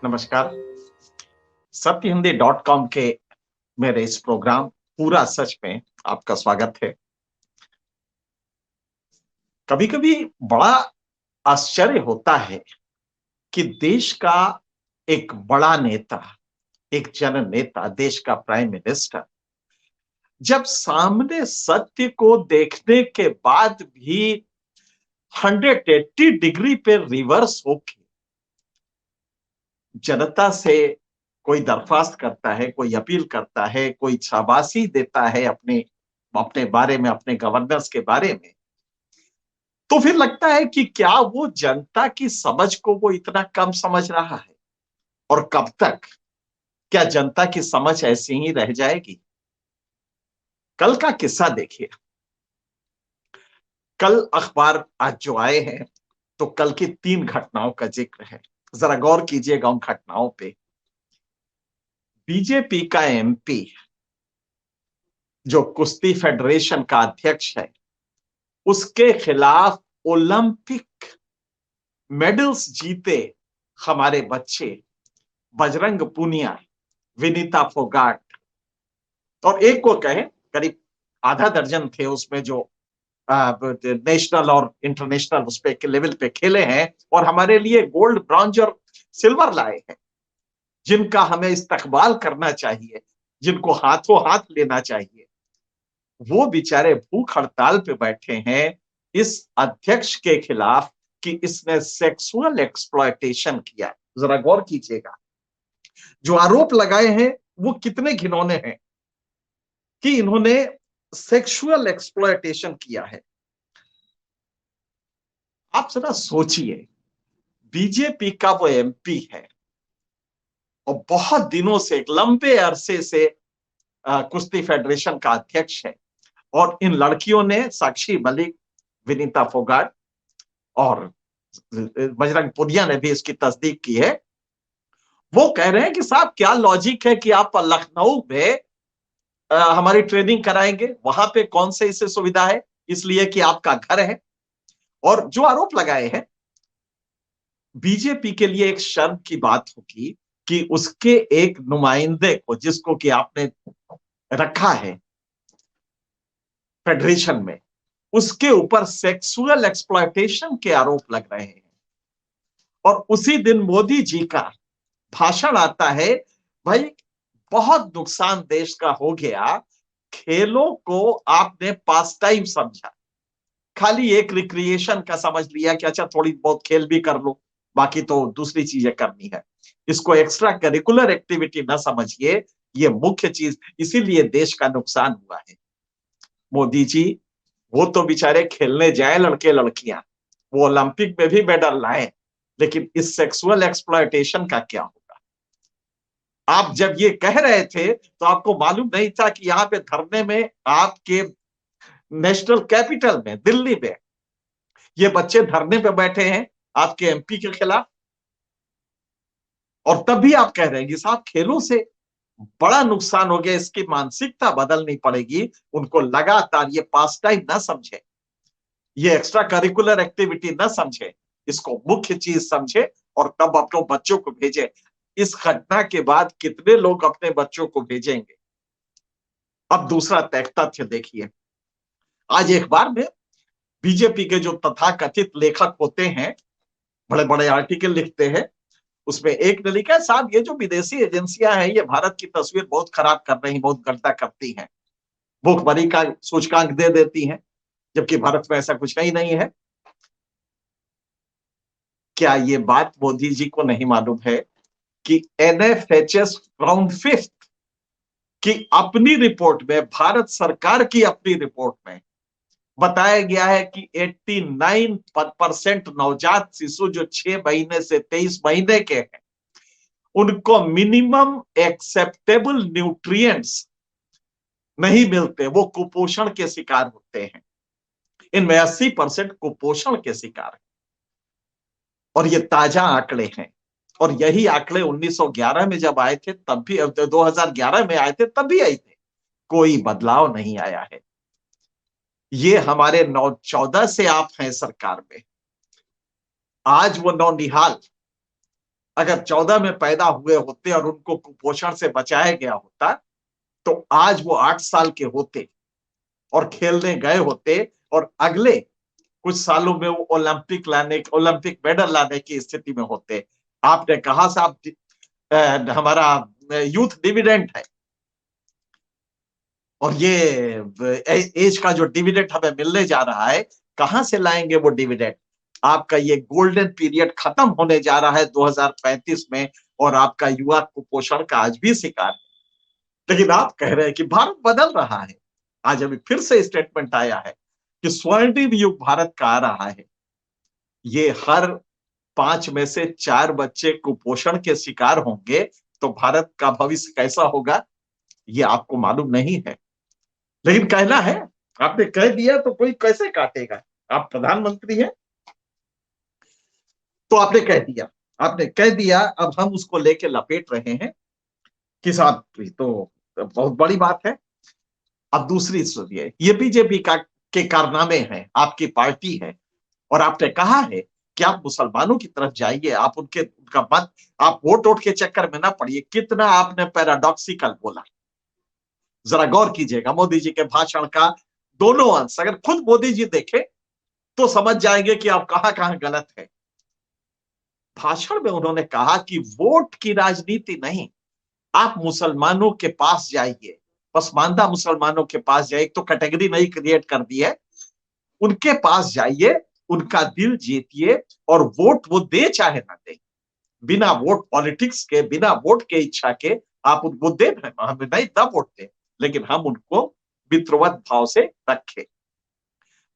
नमस्कार। सत्यहिंदी.com के मेरे इस प्रोग्राम पूरा सच में आपका स्वागत है। कभी-कभी बड़ा आश्चर्य होता है कि देश का एक बड़ा नेता, एक जननेता, देश का प्राइम मिनिस्टर जब सामने सत्य को देखने के बाद भी 180 डिग्री पे रिवर्स होके जनता से कोई दरख्वास्त करता है, कोई अपील करता है, कोई शाबाशी देता है अपने अपने बारे में, अपने गवर्नेंस के बारे में, तो फिर लगता है कि क्या वो जनता की समझ को वो इतना कम समझ रहा है? और कब तक? क्या जनता की समझ ऐसी ही रह जाएगी? कल का किस्सा देखिए। कल अखबार आज जो आए हैं, तो कल की 3 घटनाओं का जिक्र है। जरा गौर कीजिएगा उन घटनाओं पे। बीजेपी का एमपी, जो कुश्ती फेडरेशन का अध्यक्ष है, उसके खिलाफ ओलंपिक मेडल्स जीते हमारे बच्चे बजरंग पूनिया, विनीता फोगाट और एक को कहे, करीब आधा दर्जन थे उसमें जो नेशनल और इंटरनेशनल उस पे के लेवल पे खेले हैं और हमारे लिए गोल्ड, ब्रॉन्ज और सिल्वर लाए हैं, जिनका हमें इस्तकबाल करना चाहिए, जिनको हाथों हाथ लेना चाहिए। वो बेचारे भूख हड़ताल पे बैठे हैं इस अध्यक्ष के खिलाफ कि इसने सेक्सुअल एक्सप्लॉयटेशन किया। जरा गौर कीजिएगा, जो आरोप लगाए हैं वो कितने घिनौने हैं कि इन्होंने सेक्सुअल एक्सप्लॉयटेशन किया है। आप जरा सोचिए, बीजेपी का वो एमपी है और बहुत दिनों से, एक लंबे अरसे से कुश्ती फेडरेशन का अध्यक्ष है और इन लड़कियों ने, साक्षी मलिक, विनीता फोगाट और बजरंग पुनिया ने भी इसकी तस्दीक की है। वो कह रहे हैं कि साहब क्या लॉजिक है कि आप लखनऊ में हमारी ट्रेनिंग कराएंगे, वहां पे कौन से इसे सुविधा है, इसलिए कि आपका घर है। और जो आरोप लगाए हैं, बीजेपी के लिए एक शर्म की बात होगी कि उसके एक नुमाइंदे को, जिसको कि आपने रखा है फेडरेशन में, उसके ऊपर सेक्सुअल एक्सप्लॉयटेशन के आरोप लग रहे हैं। और उसी दिन मोदी जी का भाषण आता है, भाई बहुत नुकसान देश का हो गया, खेलों को आपने पास टाइम समझा, खाली एक रिक्रिएशन का समझ लिया कि अच्छा थोड़ी बहुत खेल भी कर लो, बाकी तो दूसरी चीजें करनी है। इसको एक्स्ट्रा करिकुलर एक्टिविटी ना समझिए, ये मुख्य चीज, इसीलिए देश का नुकसान हुआ है। मोदी जी, वो तो बेचारे खेलने जाए लड़के लड़कियां, वो ओलंपिक में भी मेडल लाए, लेकिन इस सेक्सुअल एक्सप्लॉयटेशन का क्या होगा? आप जब ये कह रहे थे तो आपको मालूम नहीं था कि यहाँ पे धरने में, आपके नेशनल कैपिटल में, दिल्ली में, ये बच्चे धरने पे बैठे हैं आपके एमपी के खिलाफ? और तब भी आप कह रहे हैं कि साहब खेलों से बड़ा नुकसान हो गया, इसकी मानसिकता बदलनी पड़ेगी, उनको लगातार ये पास टाइम ना समझे, ये एक्स्ट्रा करिकुलर एक्टिविटी ना समझे, इसको मुख्य चीज समझे और तब अपने बच्चों को भेजे। इस घटना के बाद कितने लोग अपने बच्चों को भेजेंगे? अब दूसरा तथ्य देखिए। आज अखबार में बीजेपी के जो तथाकथित लेखक होते हैं, बड़े बड़े आर्टिकल लिखते हैं, उसमें एक ने लिखा है, साहब ये जो विदेशी एजेंसियां हैं ये भारत की तस्वीर बहुत खराब कर रही, बहुत गलता करती हैं, भूखमरी का सूचकांक दे देती हैं, जबकि भारत में ऐसा कुछ नहीं है। क्या ये बात मोदी जी को नहीं मालूम है कि एनएफएचएस राउंड फिफ्थ की अपनी रिपोर्ट में, भारत सरकार की अपनी रिपोर्ट में बताया गया है कि 89% नवजात शिशु जो 6 महीने से 23 महीने के हैं, उनको मिनिमम एक्सेप्टेबल न्यूट्रिएंट्स नहीं मिलते, वो कुपोषण के शिकार होते हैं। इनमें 80% कुपोषण के शिकार हैं और ये ताजा आंकड़े हैं। और यही आंकड़े 1911 में जब आए थे तब भी, 2011 में आए थे तब भी आए थे, कोई बदलाव नहीं आया है। ये हमारे 9-14 से आप हैं सरकार में, आज वो नौनिहाल अगर 14 में पैदा हुए होते और उनको कुपोषण से बचाया गया होता तो आज वो 8 साल के होते और खेलने गए होते और अगले कुछ सालों में वो ओलंपिक मेडल लाने की स्थिति में होते। आपने कहा साहब हमारा यूथ डिविडेंड है, और ये एज का जो डिविडेंड हमें मिलने जा रहा है, कहां से लाएंगे वो डिविडेंड? आपका ये गोल्डन पीरियड खत्म होने जा रहा है 2035 में, और आपका युवा कुपोषण का आज भी शिकार है। लेकिन आप कह रहे हैं कि भारत बदल रहा है। आज अभी फिर से स्टेटमेंट आया है कि स्वर्णिम युग भारत का आ रहा है। ये हर 5 में से 4 बच्चे कुपोषण के शिकार होंगे, तो भारत का भविष्य कैसा होगा ये आपको मालूम नहीं है। लेकिन कहना है, आपने कह दिया तो कोई कैसे काटेगा? आप प्रधानमंत्री हैं तो आपने कह दिया, अब हम उसको लेके लपेट रहे हैं कि साहब तो बहुत बड़ी बात है। अब दूसरी सुनिए, ये बीजेपी के कारनामे हैं, आपकी पार्टी है, और आपने कहा है कि आप मुसलमानों की तरफ जाइए, आप उनका मत, आप वोट के चक्कर में ना पड़िए। कितना आपने पैराडॉक्सिकल बोला, जरा गौर कीजिएगा मोदी जी के भाषण का दोनों अंश। अगर खुद मोदी जी देखे तो समझ जाएंगे कि आप कहां कहां गलत है। भाषण में उन्होंने कहा कि वोट की राजनीति नहीं, आप मुसलमानों के पास जाइए, पसमानदा मुसलमानों के पास जाइए। तो कैटेगरी नहीं क्रिएट कर दी है, उनके पास जाइए, उनका दिल जीतिए, और वोट वो दे चाहे ना दे, बिना वोट पॉलिटिक्स के, बिना वोट के इच्छा के आप उनको दे, हमें नहीं ना वोट दे, लेकिन हम उनको मित्रवत भाव से रखें।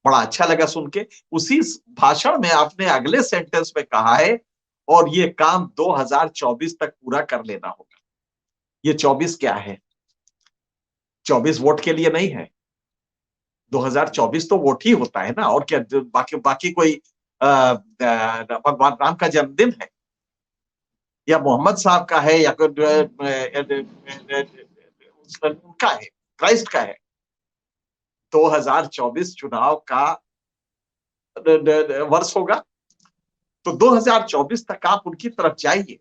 बड़ा अच्छा लगा सुन के। उसी भाषण में आपने अगले सेंटेंस में कहा है, और ये काम 2024 तक पूरा कर लेना होगा। ये 24 क्या है? 24 वोट के लिए नहीं है, 2024 तो वोट ही होता है ना, और क्या? बाकी बाकी कोई भगवान राम का जन्मदिन है, या मोहम्मद साहब का है, या उनका है, क्राइस्ट का है? 2024 चुनाव का वर्ष होगा, तो 2024 तक आप उनकी तरफ जाइए,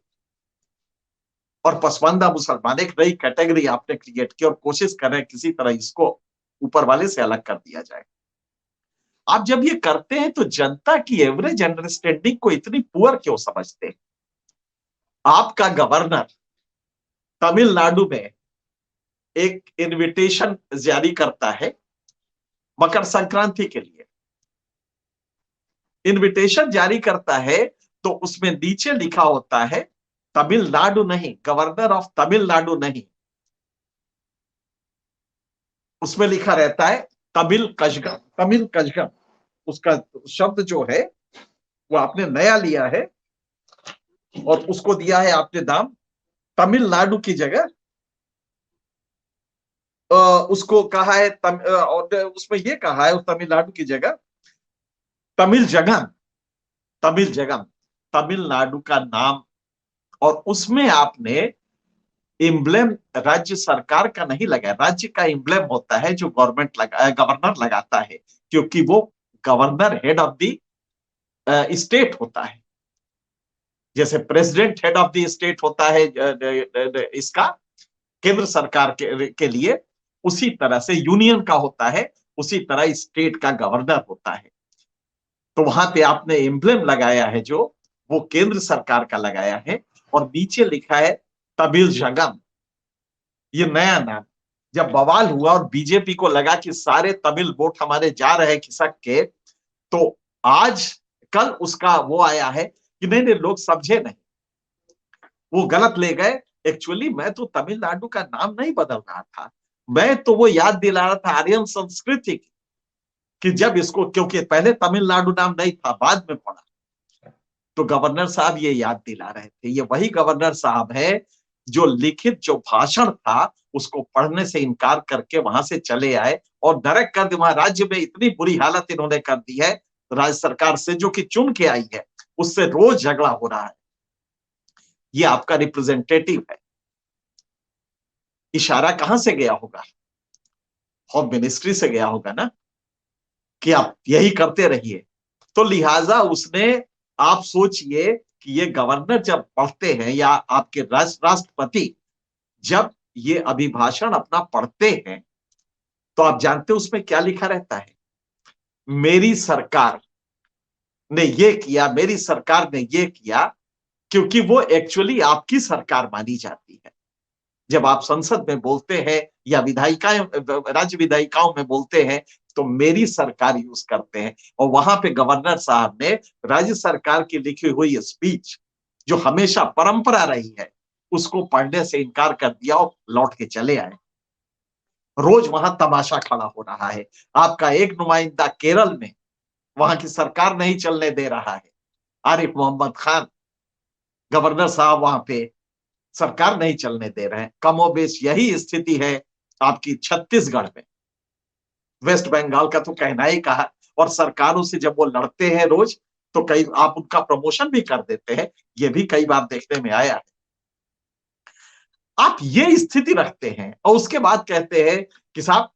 और पसमानदा मुसलमान एक नई कैटेगरी आपने क्रिएट की, और कोशिश कर रहे हैं किसी तरह इसको ऊपर वाले से अलग कर दिया जाए। आप जब ये करते हैं तो जनता की एवरेज अंडरस्टैंडिंग को इतनी पुअर क्यों समझते हैं? आपका गवर्नर तमिलनाडु में एक इनविटेशन जारी करता है मकर संक्रांति के लिए, इनविटेशन जारी करता है, तो उसमें नीचे लिखा होता है तमिलनाडु नहीं, गवर्नर ऑफ तमिलनाडु नहीं, उसमें लिखा रहता है तमिल कजगम, तमिल कजगम। उसका शब्द जो है वो आपने नया लिया है, और उसको दिया है आपने नाम तमिलनाडु की जगह उसको कहा है और उसमें ये कहा है उस तमिलनाडु की जगह तमिल जगन, तमिल जगन, तमिलनाडु का नाम। और उसमें आपने एम्ब्लेम राज्य सरकार का नहीं लगाया, राज्य का एम्ब्लेम होता है जो गवर्नर लगाता है, क्योंकि वो governor head of the state होता है। जैसे president head of the state होता है इसका केंद्र सरकार के लिए, उसी तरह से यूनियन का होता है, उसी तरह स्टेट का गवर्नर होता है। तो वहां पे आपने एम्ब्लेम लगाया है जो वो केंद्र सरकार का लगाया है, और नीचे लिखा है तमिल जगम। ये नया नाम, जब बवाल हुआ और बीजेपी को लगा कि सारे तमिल वोट हमारे जा रहे खिसक के, तो आज कल उसका वो आया है कि नहीं नहीं, लोग समझे नहीं, वो गलत ले गए। एक्चुअली मैं तो तमिलनाडु का नाम नहीं बदल रहा था, मैं तो वो याद दिला रहा था आर्यन संस्कृति कि जब इसको, क्योंकि पहले तमिलनाडु नाम नहीं था, बाद में पड़ा, तो गवर्नर साहब ये याद दिला रहे थे। ये वही गवर्नर साहब है जो लिखित जो भाषण था उसको पढ़ने से इनकार करके वहां से चले आए, और डायरेक्ट कर दी। वहां राज्य में इतनी बुरी हालत इन्होंने कर दी है राज्य सरकार से, जो कि चुन के आई है, उससे रोज झगड़ा हो रहा है। ये आपका रिप्रेजेंटेटिव है। इशारा कहां से गया होगा? होम मिनिस्ट्री से गया होगा ना, कि आप यही करते रहिए। तो लिहाजा उसने, आप सोचिए कि ये गवर्नर जब पढ़ते हैं या आपके राष्ट्रपति जब ये अभिभाषण अपना पढ़ते हैं, तो आप जानते हैं उसमें क्या लिखा रहता है? मेरी सरकार ने ये किया, मेरी सरकार ने ये किया, क्योंकि वो एक्चुअली आपकी सरकार मानी जाती है। जब आप संसद में बोलते हैं या विधायिकाएं, राज्य विधायिकाओं में बोलते हैं, तो मेरी सरकार यूज करते हैं। और वहां पे गवर्नर साहब ने राज्य सरकार की लिखी हुई स्पीच, जो हमेशा परंपरा रही है, उसको पढ़ने से इनकार कर दिया और लौट के चले आए। रोज वहां तमाशा खड़ा हो रहा है। आपका एक नुमाइंदा केरल में वहां की सरकार नहीं चलने दे रहा है, आरिफ मोहम्मद खान गवर्नर साहब वहां पे सरकार नहीं चलने दे रहे हैं। कमोबेश यही स्थिति है आपकी छत्तीसगढ़ में। वेस्ट बंगाल का तो कहना ही कहा। और सरकारों से जब वो लड़ते हैं रोज, तो कई आप उनका प्रमोशन भी कर देते हैं, ये भी कई बार देखने में आया है। आप ये स्थिति रखते हैं और उसके बाद कहते हैं कि साहब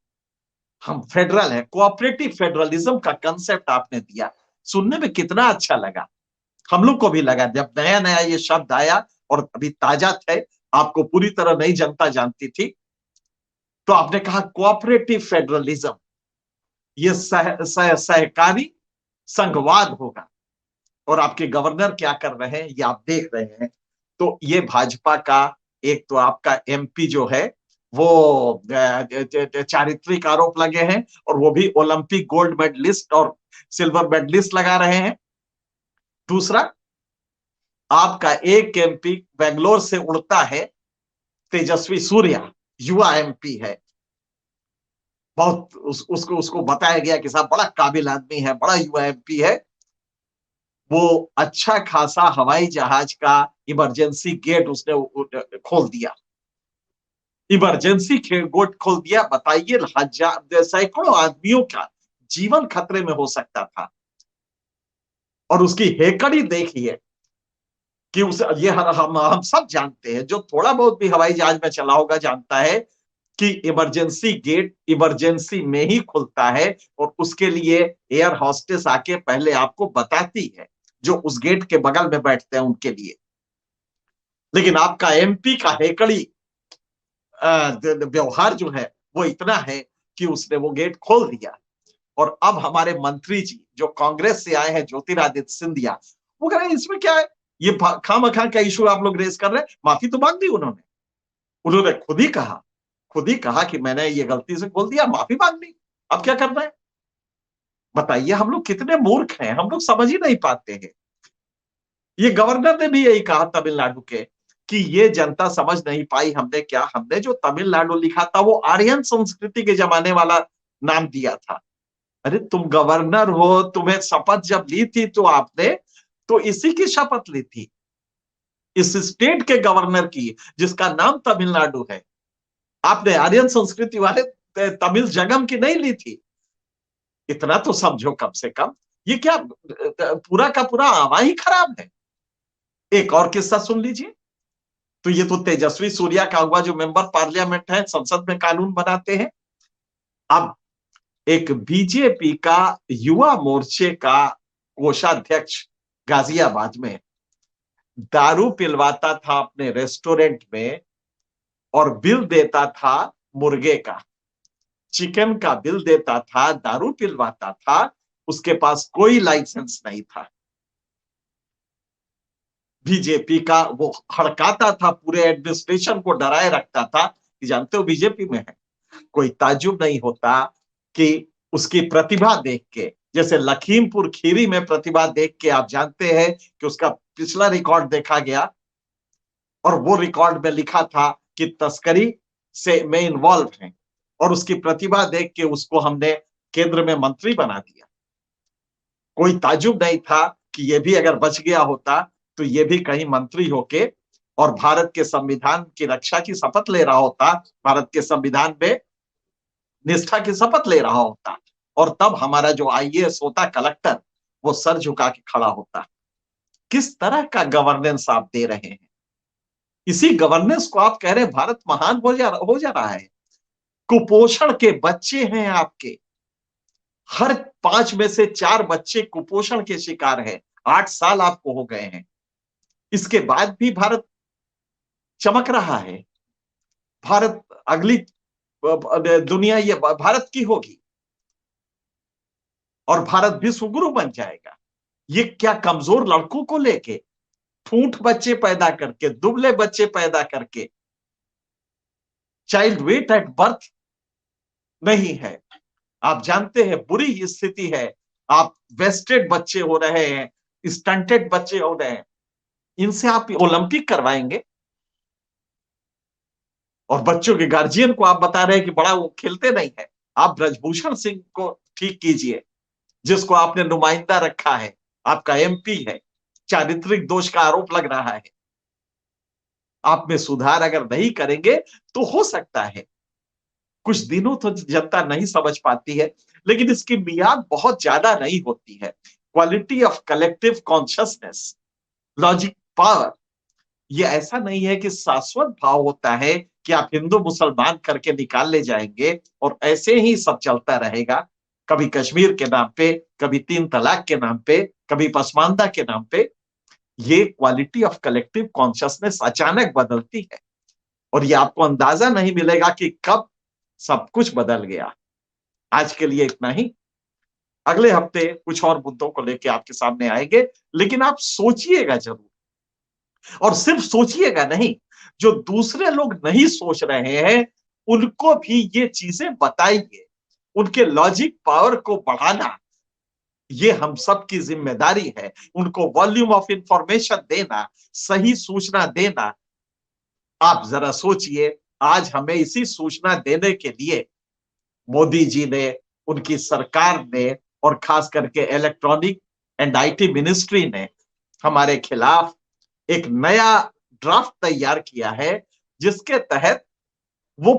हम फेडरल है, कोऑपरेटिव फेडरलिज्म का कंसेप्ट आपने दिया। सुनने में कितना अच्छा लगा, हम लोग को भी लगा जब नया नया ये शब्द आया और अभी ताजा थे, आपको पूरी तरह नई जनता जानती थी। तो आपने कहा कोऑपरेटिव फेडरलिज्म, ये सहकारी संघवाद होगा। और आपके गवर्नर क्या कर रहे हैं ये आप देख रहे हैं। तो ये भाजपा का एक तो आपका एमपी जो है वो चारित्रिक आरोप लगे हैं, और वो भी ओलंपिक गोल्ड मेडलिस्ट और सिल्वर मेडलिस्ट लगा रहे हैं। दूसरा, आपका एक एमपी बेंगलोर से उड़ता है, तेजस्वी सूर्या, युवा एमपी है। बहुत उसको बताया गया कि साहब बड़ा काबिल आदमी है, बड़ा युवा एमपी है। वो अच्छा खासा हवाई जहाज का इमरजेंसी गेट उसने खोल दिया, इमरजेंसी गेट खोल दिया। बताइए, हजार सैकड़ों आदमियों का जीवन खतरे में हो सकता था। और उसकी हेकड़ी देखिए कि ये हम सब जानते हैं, जो थोड़ा बहुत भी हवाई जहाज में चला होगा जानता है कि इमरजेंसी गेट इमरजेंसी में ही खुलता है, और उसके लिए एयर हॉस्टेस आके पहले आपको बताती है, जो उस गेट के बगल में बैठते हैं उनके लिए। लेकिन आपका एमपी का हेकड़ी व्यवहार जो है वो इतना है कि उसने वो गेट खोल दिया। और अब हमारे मंत्री जी जो कांग्रेस से आए हैं, ज्योतिरादित्य सिंधिया, वो कह रहे हैं इसमें क्या है, ये खामखा का इशू आप लोग रेस कर रहे हैं। माफी तो मांग दी उन्होंने, उन्होंने खुद ही कहा कि मैंने ये गलती से बोल दिया, माफी मांग ली। अब क्या करना है बताइए? हम लोग कितने मूर्ख हैं, हम लोग समझ ही नहीं पाते हैं। ये गवर्नर ने भी यही कहा तमिलनाडु के, कि ये जनता समझ नहीं पाई, हमने जो तमिलनाडु लिखा था वो आर्यन संस्कृति के जमाने वाला नाम दिया था। अरे तुम गवर्नर हो, तुम्हें शपथ जब ली थी तो आपने तो इसी की शपथ ली थी, इस स्टेट के गवर्नर की जिसका नाम तमिलनाडु है। आपने आर्यन संस्कृति वाले तमिल जगम की नहीं ली थी। इतना तो समझो कम से कम। ये क्या पूरा का पूरा आवा ही खराब है। एक और किस्सा सुन लीजिए। तो ये तो तेजस्वी सूर्या का हुआ, जो मेंबर पार्लियामेंट है, संसद में कानून बनाते हैं। अब एक बीजेपी का युवा मोर्चे का कोषाध्यक्ष गाजियाबाद में दारू पिलवाता था अपने रेस्टोरेंट में, और बिल देता था मुर्गे का, चिकन का बिल देता था, दारू पिलवाता था। उसके पास कोई लाइसेंस नहीं था। बीजेपी का वो हड़काता था, पूरे एडमिनिस्ट्रेशन को डराए रखता था कि जानते हो बीजेपी में है। कोई ताज्जुब नहीं होता कि उसकी प्रतिभा देख के, जैसे लखीमपुर खीरी में प्रतिभा देख के आप जानते हैं कि उसका पिछला रिकॉर्ड देखा गया, और वो रिकॉर्ड में लिखा था कि तस्करी से में इन्वॉल्व है, और उसकी प्रतिभा देख के उसको हमने केंद्र में मंत्री बना दिया। कोई ताज्जुब नहीं था कि ये भी अगर बच गया होता तो ये भी कहीं मंत्री होके और भारत के संविधान की रक्षा की शपथ ले रहा होता, भारत के संविधान में निष्ठा की शपथ ले रहा होता। और तब हमारा जो आईएएस होता कलेक्टर, वो सर झुका के खड़ा होता। किस तरह का गवर्नेंस आप दे रहे हैं? इसी गवर्नेंस को आप कह रहे हैं भारत महान हो जा रहा है। कुपोषण के बच्चे हैं आपके, हर 5 में से 4 बच्चे कुपोषण के शिकार हैं। 8 साल आपको हो गए हैं। इसके बाद भी भारत चमक रहा है। भारत अगली दुनिया ये भारत की होगी और भारत विश्व गुरु बन जाएगा। ये क्या कमजोर लड़कों को लेके, ठूंठ बच्चे पैदा करके, दुबले बच्चे पैदा करके, चाइल्ड वेट एट बर्थ नहीं है। आप जानते हैं बुरी स्थिति है। आप वेस्टेड बच्चे हो रहे हैं, स्टंटेड बच्चे हो रहे हैं। इनसे आप ओलंपिक करवाएंगे और बच्चों के गार्जियन को आप बता रहे हैं कि बड़ा वो खेलते नहीं है। आप ब्रजभूषण सिंह को ठीक कीजिए, जिसको आपने नुमाइंदा रखा है, आपका एमपी है, चारित्रिक दोष का आरोप लग रहा है। आप में सुधार अगर नहीं करेंगे तो हो सकता है कुछ दिनों तो जनता नहीं समझ पाती है, लेकिन इसकी मियाद बहुत ज्यादा नहीं होती है। Quality of collective consciousness, logic, power, ये ऐसा नहीं है कि शाश्वत भाव होता है कि आप हिंदू मुसलमान करके निकाल ले जाएंगे और ऐसे ही सब चलता रहेगा। कभी कश्मीर के नाम पे, कभी 3 तलाक के नाम पे, कभी पसमानदा के नाम पे। ये क्वालिटी ऑफ कलेक्टिव कॉन्शियसनेस अचानक बदलती है और ये आपको अंदाजा नहीं मिलेगा कि कब सब कुछ बदल गया। आज के लिए इतना ही। अगले हफ्ते कुछ और मुद्दों को लेकर आपके सामने आएंगे, लेकिन आप सोचिएगा जरूर, और सिर्फ सोचिएगा नहीं, जो दूसरे लोग नहीं सोच रहे हैं उनको भी ये चीजें बताइए। उनके लॉजिक पावर को बढ़ाना ये हम सब की जिम्मेदारी है। उनको वॉल्यूम ऑफ इंफॉर्मेशन देना, सही सूचना देना। आप जरा सोचिए, आज हमें इसी सूचना देने के लिए मोदी जी ने, उनकी सरकार ने और खास करके इलेक्ट्रॉनिक एंड आईटी मिनिस्ट्री ने हमारे खिलाफ एक नया ड्राफ्ट तैयार किया है, जिसके तहत वो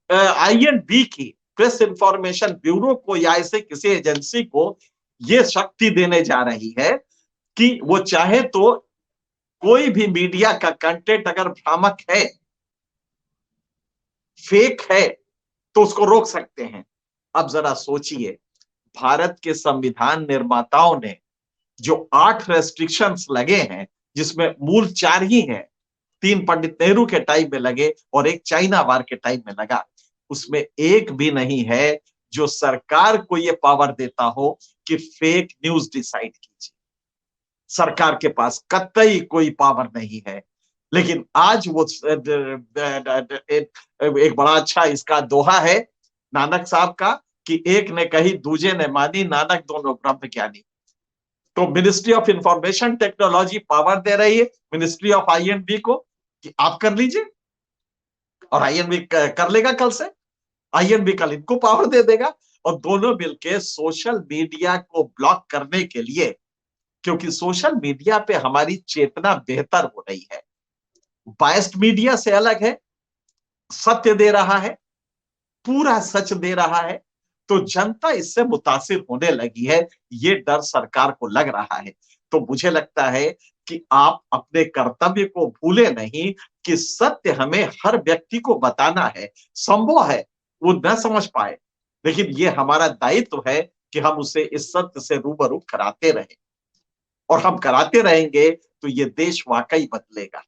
आईएनबी की, प्रेस इंफॉर्मेशन ब्यूरो को या ऐसे किसी एजेंसी को ये शक्ति देने जा रही है कि वो चाहे तो कोई भी मीडिया का कंटेंट अगर भ्रामक है, फेक है, तो उसको रोक सकते हैं। अब जरा सोचिए, भारत के संविधान निर्माताओं ने जो 8 रेस्ट्रिक्शंस लगे हैं, जिसमें मूल 4 ही हैं, 3 पंडित नेहरू के टाइम में लगे और एक चाइना वार के टाइम में लगा, उसमें एक भी नहीं है जो सरकार को यह पावर देता हो कि फेक न्यूज डिसाइड कीजिए। सरकार के पास कतई कोई पावर नहीं है। लेकिन आज वो एक बड़ा अच्छा इसका दोहा है नानक साहब का कि एक ने कही दूजे ने मानी, नानक दोनों ब्रह्म ज्ञानी। तो ministry of information technology power दे रही है मिनिस्ट्री ऑफ आईएनबी को कि आप कर लीजिए, और आईएनबी कर लेगा कल से। आईएनबी कल इनको पावर दे देगा और दोनों मिलकर सोशल मीडिया को ब्लॉक करने के लिए, क्योंकि सोशल मीडिया पे हमारी चेतना बेहतर हो रही है, बायस्ड मीडिया से अलग है, सत्य दे रहा है, पूरा सच दे रहा है, तो जनता इससे मुतासिर होने लगी है। ये डर सरकार को लग रहा है। तो मुझे लगता है कि आप अपने कर्तव्य को भूले नहीं कि सत्य हमें हर व्यक्ति को बताना है। संभव है वो न समझ पाए, लेकिन ये हमारा दायित्व है कि हम उसे इस सत्य से रूबरू कराते रहें, और हम कराते रहेंगे तो ये देश वाकई बदलेगा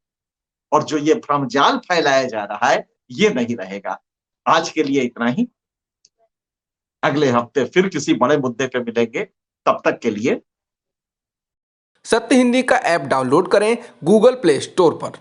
और जो ये भ्रमजाल फैलाया जा रहा है ये नहीं रहेगा। आज के लिए इतना ही। अगले हफ्ते फिर किसी बड़े मुद्दे पे मिलेंगे। तब तक के लिए सत्य हिंदी का ऐप डाउनलोड करें गूगल प्ले स्टोर पर।